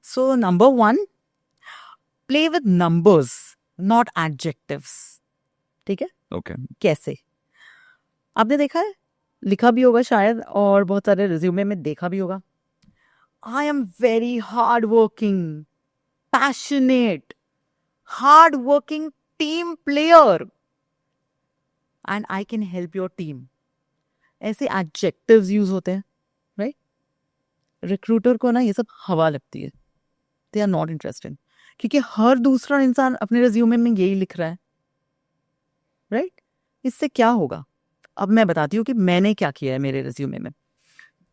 So number one, play with numbers, not adjectives. ठीक है? Okay. कैसे? आपने देखा है, लिखा भी होगा शायद, और बहुत सारे रिज्यूमे में देखा भी होगा. I am very hardworking, passionate, hardworking team player, and I can help your team. ऐसे adjectives यूज होते हैं, राइट? रिक्रूटर को ना ये सब हवा लगती है. दे आर नॉट इंटरेस्टेड, क्योंकि हर दूसरा इंसान अपने रिज्यूमे में यही लिख रहा है, राइट? इससे क्या होगा? अब मैं बताती हूँ कि मैंने क्या किया है मेरे रिज्यूमे में.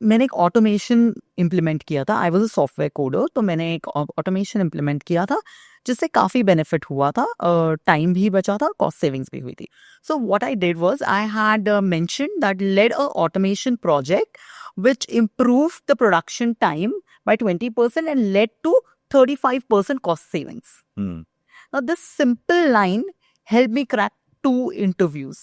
मैंने एक ऑटोमेशन इम्प्लीमेंट किया था. I was a software coder, तो मैंने एक ऑटोमेशन इम्प्लीमेंट किया था जिससे काफ़ी बेनिफिट हुआ था, टाइम भी बचा था, कॉस्ट सेविंग्स भी हुई थी. So what I did was I had mention that led a automation project which improved the production time by 20% and led to 35% cost savings. Now, this simple line helped me crack 2 interviews.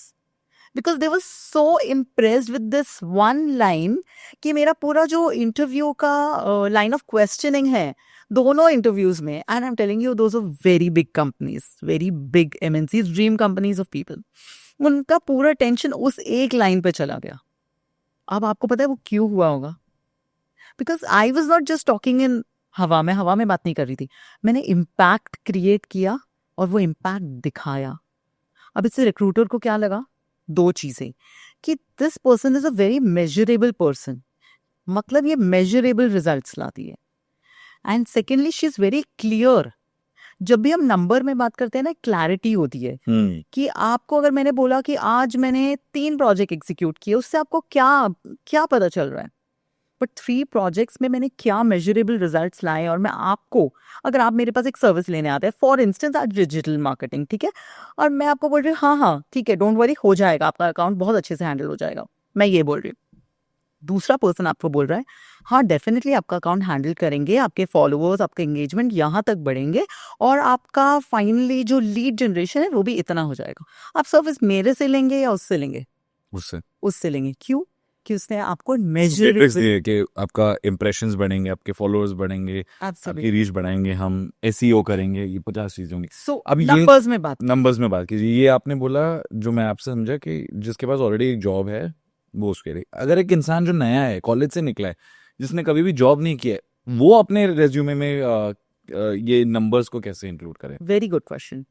Because they were so impressed with this one line कि मेरा पूरा जो interview का line of questioning है दोनों interviews में, and I am telling you those are very big companies, very big MNCs, dream companies of people, उनका पूरा टेंशन उस एक लाइन पे चला गया. अब आपको पता है वो क्यों हुआ होगा? Because I was not just talking in हवा में बात नहीं कर रही थी. मैंने इम्पैक्ट क्रिएट किया और वो इम्पैक्ट दिखाया. अब इससे रिक्रूटर को क्या लगा? 2 चीजें, कि this person is a very measurable person, मतलब ये मेजरेबल रिजल्ट्स लाती है. And secondly she is very clear. जब भी हम नंबर में बात करते हैं ना, क्लैरिटी होती है कि आपको अगर मैंने बोला कि आज मैंने 3 प्रोजेक्ट एग्जीक्यूट किए, उससे आपको क्या क्या पता चल रहा है? बट 3 प्रोजेक्ट्स में मैंने क्या मेजरेबल रिजल्ट्स लाए, और मैं आपको, अगर आप मेरे पास एक सर्विस लेने आते हैं, फॉर इंस्टेंस आज डिजिटल मार्केटिंग, ठीक है, और मैं आपको बोल रही हूँ हाँ ठीक है, डोंट वरी, हो जाएगा, आपका अकाउंट बहुत अच्छे से हैंडल हो जाएगा, मैं ये बोल रही हूँ. दूसरा पर्सन आपको बोल रहा है हाँ डेफिनेटली आपका अकाउंट हैंडल करेंगे, आपके फॉलोअर्स, आपके एंगेजमेंट यहाँ तक बढ़ेंगे, और आपका फाइनली जो लीड जनरेशन है वो भी इतना हो जाएगा. आप सर्विस मेरे से लेंगे या उससे लेंगे? उससे लेंगे. क्यों? कि उसने आपको मेट्रिक्स दिए कि आपका इम्प्रेशंस बढ़ेंगे, आपके फॉलोअर्स बढ़ेंगे, आपकी रीच बढ़ाएंगे, हम एसईओ करेंगे, ये 50 चीजें होंगी. सो अब ये नंबर्स में बात कीजिए. ये आपने बोला, जो मैं आपसे समझा कि जिसके पास ऑलरेडी एक जॉब है वो उसके लिए. अगर एक इंसान जो नया है, कॉलेज से निकला है, जिसने कभी भी जॉब नहीं किया है, वो अपने रेज्यूमे में ये नंबर्स को कैसे इंक्लूड करे? Very good question.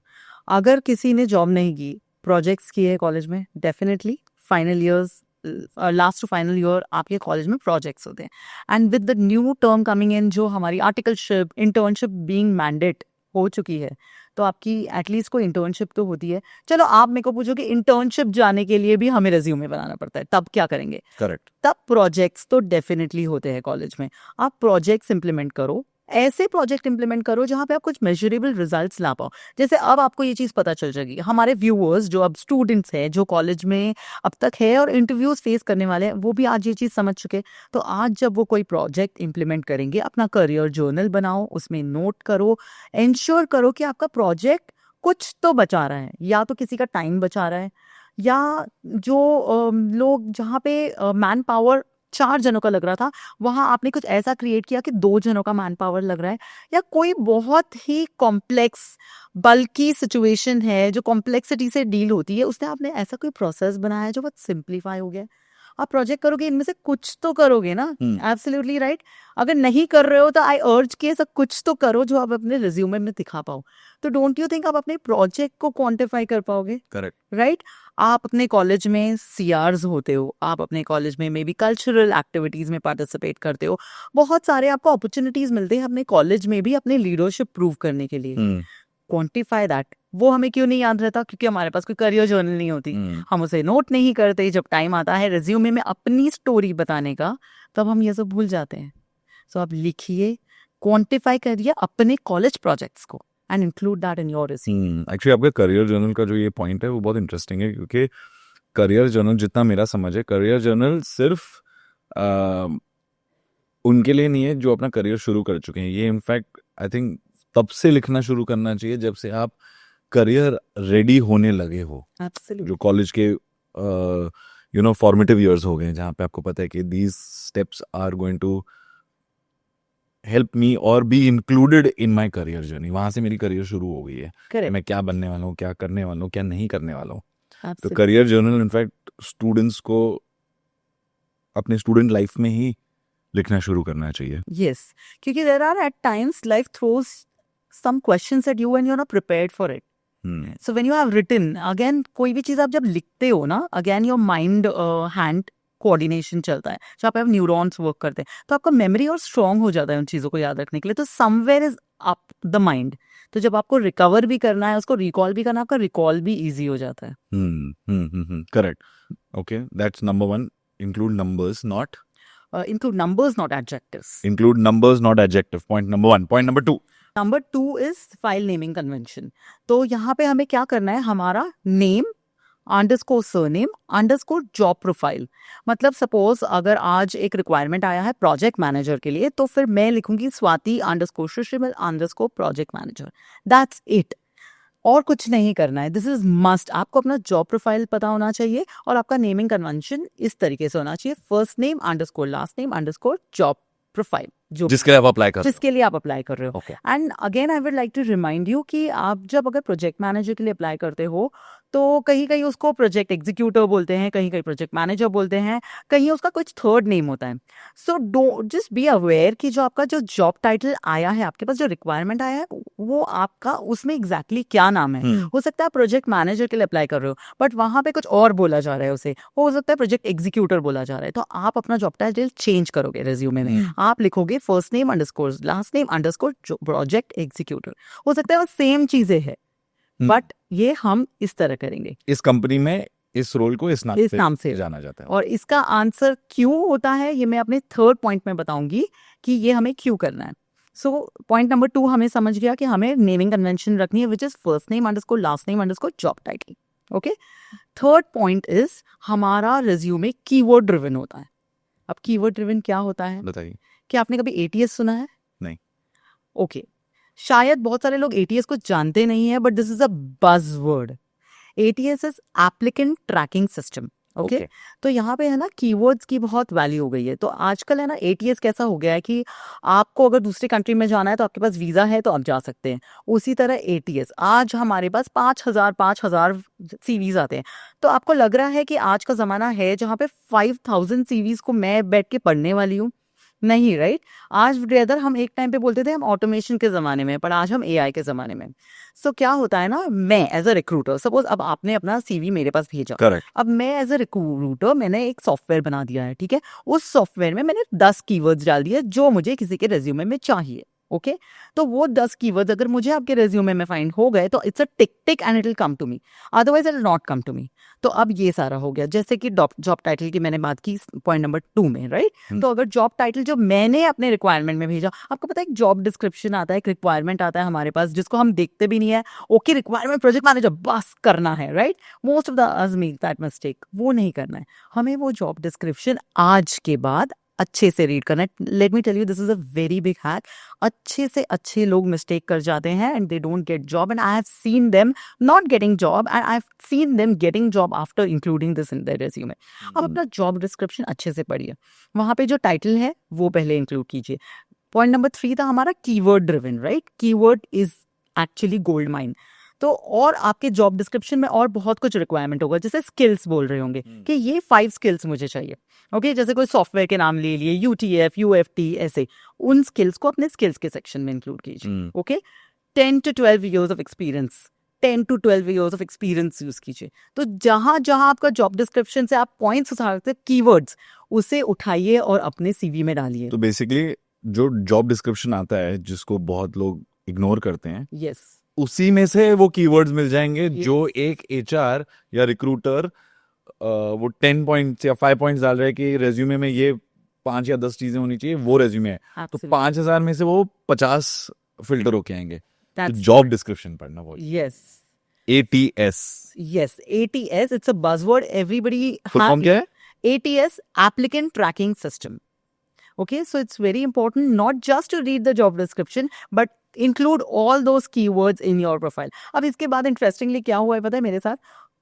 अगर किसी ने जॉब नहीं की, प्रोजेक्ट्स किए हैं कॉलेज में, definitely final years, last two final year आपके कॉलेज में प्रोजेक्ट्स होते हैं. And with the new term coming in, जो हमारी आर्टिकलशिप, इंटर्नशिप बीइंग मैंडेट हो चुकी है, तो आपकी एटलीस्ट कोई इंटर्नशिप तो होती है. चलो आप मेरे को पूछो कि इंटर्नशिप जाने के लिए भी हमें रेज्यूमे बनाना पड़ता है, तब क्या करेंगे? करेक्ट. तब प्रोजेक्ट्स तो डेफिनेटली होते हैं कॉलेज में. आप प्रोजेक्ट्स इंप्लीमेंट करो, ऐसे प्रोजेक्ट इंप्लीमेंट करो जहां पे आप कुछ मेजरेबल रिजल्ट्स ला पाओ. जैसे अब आपको ये चीज पता चल जाएगी, हमारे व्यूअर्स जो अब स्टूडेंट्स हैं, जो कॉलेज में अब तक है और इंटरव्यूज फेस करने वाले हैं, वो भी आज ये चीज समझ चुके. तो आज जब वो कोई प्रोजेक्ट इंप्लीमेंट करेंगे, अपना करियर जर्नल बनाओ, उसमें नोट करो, इंश्योर करो कि आपका प्रोजेक्ट कुछ तो बचा रहा है, या तो किसी का टाइम बचा रहा है, या जो लोग जहाँ पे मैन पावर 4 जनों का लग रहा था, वहां आपने कुछ ऐसा क्रिएट किया कि 2 जनों का मैन पावर लग रहा है, या कोई बहुत ही कॉम्प्लेक्स बल्की सिचुएशन है जो कॉम्प्लेक्सिटी से डील होती है, उसने आपने ऐसा कोई प्रोसेस बनाया है जो बहुत सिंप्लीफाई हो गया है. आप प्रोजेक्ट करोगे, इनमें से कुछ तो करोगे ना. Absolutely right. अगर नहीं कर रहे हो तो आई अर्ज के सब कुछ तो करो जो आप अपने रिज्यूमे में दिखा पाओ. तो डोंट यू थिंक आप अपने प्रोजेक्ट को क्वांटिफाई कर पाओगे? करेक्ट. राइट. आप अपने कॉलेज में सीआर्स होते हो, आप अपने कॉलेज में मे बी कल्चरल एक्टिविटीज में पार्टिसिपेट करते हो, बहुत सारे आपको अपॉर्चुनिटीज मिलते हैं अपने कॉलेज में भी अपने लीडरशिप प्रूव करने के लिए. Quantify that. वो हमें क्यों नहीं याद रहता? क्योंकि हमारे पास कोई करियर जर्नल नहीं होती, हम उसे नोट नहीं करते. जब टाइम आता है रिज्यूमे में अपनी स्टोरी बताने का, तब हम ये सब भूल जाते हैं. सो आप लिखिए, क्वांटिफाई करिए अपने कॉलेज प्रोजेक्ट्स को, and include that in your resume. Actually आपका करियर जर्नल का जो ये पॉइंट है वो बहुत इंटरेस्टिंग है, क्योंकि करियर जर्नल, जितना मेरा समझ है, करियर जर्नल सिर्फ उनके लिए नहीं है जो अपना करियर शुरू कर चुके हैं. ये इनफैक्ट आई थिंक तब से लिखना शुरू करना चाहिए जब से आप करियर रेडी होने लगे हो. Absolutely. जो कॉलेज के फॉर्मेटिव ईयर्स हो गए, जहाँ पे आपको पता है कि these steps are going to help me और be included in my career journey. वहां से मेरी करियर शुरू हो गई है. करेक्ट. मैं क्या बनने वाला हूँ, क्या करने वाला हूँ, क्या नहीं करने वाला हूँ. तो Absolutely. Career journal in fact students को अपने स्टूडेंट लाइफ में ही लिखना शुरू करना चाहिए. Yes, क्योंकि there are at times life throws some questions at you and you're not prepared for it. So when you have written, again कोई भी चीज़ आप जब लिखते हो ना, again your mind hand coordination चलता है, जहाँ पे आप न्यूरॉन्स वर्क करते हैं, तो आपका मेमोरी और स्ट्रांग हो जाता है उन चीज़ों को याद रखने के लिए. तो somewhere is up the mind. तो जब आपको रिकवर भी करना है, उसको रिकॉल भी करना है, आपका रिकॉल भी ईजी हो जाता है. Correct. Okay, that's number 1. Include numbers not Include numbers, not adjectives. include numbers not adjective. Point number 1. Point number 2. Number 2 is file naming convention. तो यहाँ पे हमें क्या करना है, हमारा name underscore surname underscore job profile. मतलब सपोज अगर आज एक रिक्वायरमेंट आया है प्रोजेक्ट मैनेजर के लिए, तो फिर मैं लिखूंगी Swati underscore Sushil underscore project manager. That's it. और कुछ नहीं करना है. This is must. आपको अपना जॉब प्रोफाइल पता होना चाहिए और आपका नेमिंग कन्वेंशन इस तरीके से होना चाहिए. First name underscore last name underscore job profile, जो जिसके लिए आप अप्लाई कर जिसके लिए आप अप्लाई कर रहे हो. Okay. And again I would like to remind you कि आप जब अगर प्रोजेक्ट मैनेजर के लिए अप्लाई करते हो, तो कहीं कहीं उसको प्रोजेक्ट एग्जीक्यूटिव बोलते हैं, कहीं कहीं प्रोजेक्ट मैनेजर बोलते हैं, कहीं उसका कुछ थर्ड नेम होता है. So do just be aware कि जो आपका जो जॉब टाइटल आया है, आपके पास जो रिक्वायरमेंट आया है, वो आपका उसमें एग्जैक्टली क्या नाम है. हो सकता है प्रोजेक्ट मैनेजर के लिए अप्लाई कर रहे हो, बट वहां पे कुछ और बोला जा रहा है उसे. हो सकता है प्रोजेक्ट एग्जीक्यूटर बोला जा रहा है. तो आप अपना जॉब टाइटल चेंज करोगे रेज्यूमे में. आप लिखोगे first name underscore last name underscore project executor. हो सकता है वो सेम चीजें है, बट ये हम इस तरह करेंगे. इस कंपनी में इस रोल को इस नाम से जाना जाता है. और इसका आंसर क्यों होता है, ये मैं अपने थर्ड पॉइंट में बताऊंगी कि ये हमें क्यों करना है. सो पॉइंट नंबर 2 हमें समझ गया कि हमें नेमिंग कन्वेंशन रखनी है, which is first name underscore last name underscore job title. Okay. Third point is हमारा रिज्यूमे कीवर्ड ड्रिवन होता है. अब कीवर्ड ड्रिवन क्या होता है, बताइए. क्या आपने कभी ATS सुना है? नहीं. ओके. शायद बहुत सारे लोग ATS को जानते नहीं है, but this is a buzzword. ATS is applicant tracking system. Okay. तो यहाँ पे है ना, कीवर्ड्स की बहुत वैल्यू हो गई है. तो आजकल है ना, ATS कैसा हो गया है कि आपको अगर दूसरी कंट्री में जाना है तो आपके पास वीजा है तो आप जा सकते हैं. उसी तरह ATS, आज हमारे पास 5,000 CVs आते हैं. तो आपको लग रहा है कि आज का जमाना है जहाँ पे 5,000 CVs को मैं बैठ के पढ़ने वाली हूँ? नहीं, राइट. आज रेदर हम एक टाइम पे बोलते थे हम ऑटोमेशन के जमाने में, पर आज हम AI के जमाने में. सो क्या होता है ना, मैं एज अ रिक्रूटर, सपोज अब आपने अपना CV मेरे पास भेजा. करेक्ट. अब मैं एज अ रिक्रूटर मैंने एक सॉफ्टवेयर बना दिया है. ठीक है. उस सॉफ्टवेयर में मैंने 10 कीवर्ड्स डाल दिए जो मुझे किसी के रेज्यूमे में चाहिए. ओके. तो वो 10 कीवर्ड्स अगर मुझे आपके रेज्यूमे में फाइंड हो गए तो it's a tick tick and it will come to me, otherwise it will not come to me. तो अब ये सारा हो गया. जैसे कि जॉब टाइटल की मैंने बात की पॉइंट नंबर 2 में, राइट. तो अगर जॉब टाइटल जो मैंने अपने रिक्वायरमेंट में भेजा, आपको पता है एक जॉब डिस्क्रिप्शन आता है, एक रिक्वायरमेंट आता है हमारे पास जिसको हम देखते भी नहीं है. ओके, रिक्वायरमेंट प्रोजेक्ट मैनेजर बस करना है, right. Most of the us make that mistake. वो नहीं करना है. हमें वो जॉब डिस्क्रिप्शन आज के बाद अच्छे से रीड करना है. Let me tell you, this is a very big hack. अच्छे से अच्छे लोग मिस्टेक कर जाते हैं and they don't get job, and I have seen them not getting job and I have seen them getting job after including this in their resume. अब अपना job description अच्छे से पढ़िए. वहाँ पे जो टाइटल है वो पहले इंक्लूड कीजिए. पॉइंट नंबर 3 था हमारा keyword driven, right. Keyword is actually gold mine. तो और आपके जॉब डिस्क्रिप्शन में और बहुत कुछ रिक्वायरमेंट होगा. जैसे स्किल्स बोल रहे होंगे कि ये 5 स्किल्स मुझे चाहिए. ओके. जैसे कोई सॉफ्टवेयर के नाम ले लिए, UTF, UFT, ऐसे. उन स्किल्स को अपने स्किल्स के सेक्शन में इंक्लूड कीजिए. Okay. 10 to 12 years of experience, 10 to 12 years of experience use कीजिए. तो जहां जहां आपका जॉब डिस्क्रिप्शन से आप पॉइंट्स उठा सकते हैं, कीवर्ड्स, उसे उठाइए और अपने CV में डालिए. तो बेसिकली जो जॉब डिस्क्रिप्शन आता है जिसको बहुत लोग इग्नोर करते हैं, यस, उसी में से वो कीवर्ड्स मिल जाएंगे जो एक HR या रिक्रूटर वो 10 पॉइंट्स या 5 पॉइंट्स डाल रहे हैं कि रेज्यूमे में ये 5 या 10 चीजें होनी चाहिए, वो रेज्यूमे है. तो 5,000 में से वो 50 फिल्टर होके आएंगे. तो जॉब डिस्क्रिप्शन पढ़ना वो. Yes. ATS. Yes, ATS, it's a buzzword. Everybody full form क्या है? ATS, Applicant Tracking System. Okay, so it's very important not just to read the job description, but include all those keywords in your profile. अब इसके बाद interestingly क्या हुआ है पता है मेरे साथ,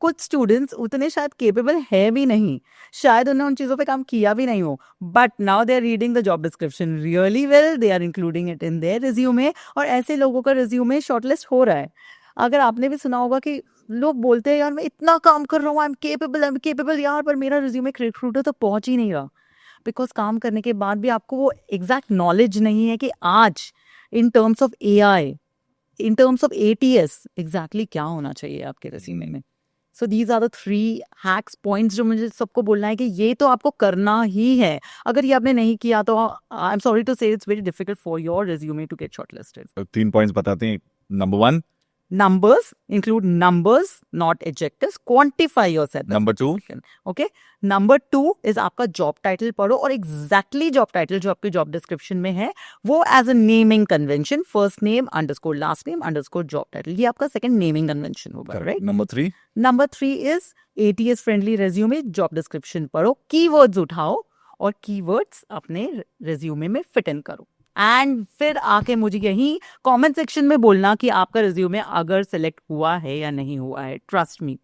कुछ स्टूडेंट्स उतने शायद केपेबल है भी नहीं, शायद उन्होंने उन चीज़ों पे काम किया भी नहीं हो, but now they are reading the job description really well, they are including it in their resume, और ऐसे लोगों का रिज्यूमे शॉर्टलिस्ट हो रहा है। अगर आपने भी सुना होगा कि लोग बोलते हैं यार मैं इतना काम कर रहा हूँ, आई एम केपेबल यार, पर मेरा रिज्यूमे रिक्रूटर तो पहुंच ही नहीं रहा, बिकॉज काम करने के बाद भी आपको वो एग्जैक्ट नॉलेज नहीं है कि आज in terms of AI, in terms of ATS exactly क्या होना चाहिए आपके रेज्यूमे में। So these are the 3 hacks points जो मुझे सबको बोलना है कि ये तो आपको करना ही है। अगर ये आपने नहीं किया तो I am sorry to say it's very difficult for your resume to get shortlisted. 3 points बताते हैं। Number 1, Numbers, include numbers, not adjectives. Quantify your set. Number 2, Okay. Number 2 is आपका job title पढ़ो, और exactly job title जो आपके job description में है वो as a naming convention, first name underscore last name underscore job title, ये आपका second naming convention होगा, right? Number 3, Number 3 is ATS friendly resume, job description पढ़ो, keywords उठाओ और keywords अपने resume में fit in करो, एंड फिर आके मुझे यही कमेंट सेक्शन में बोलना कि आपका रिज्यूमे अगर सेलेक्ट हुआ है या नहीं हुआ है। Trust me.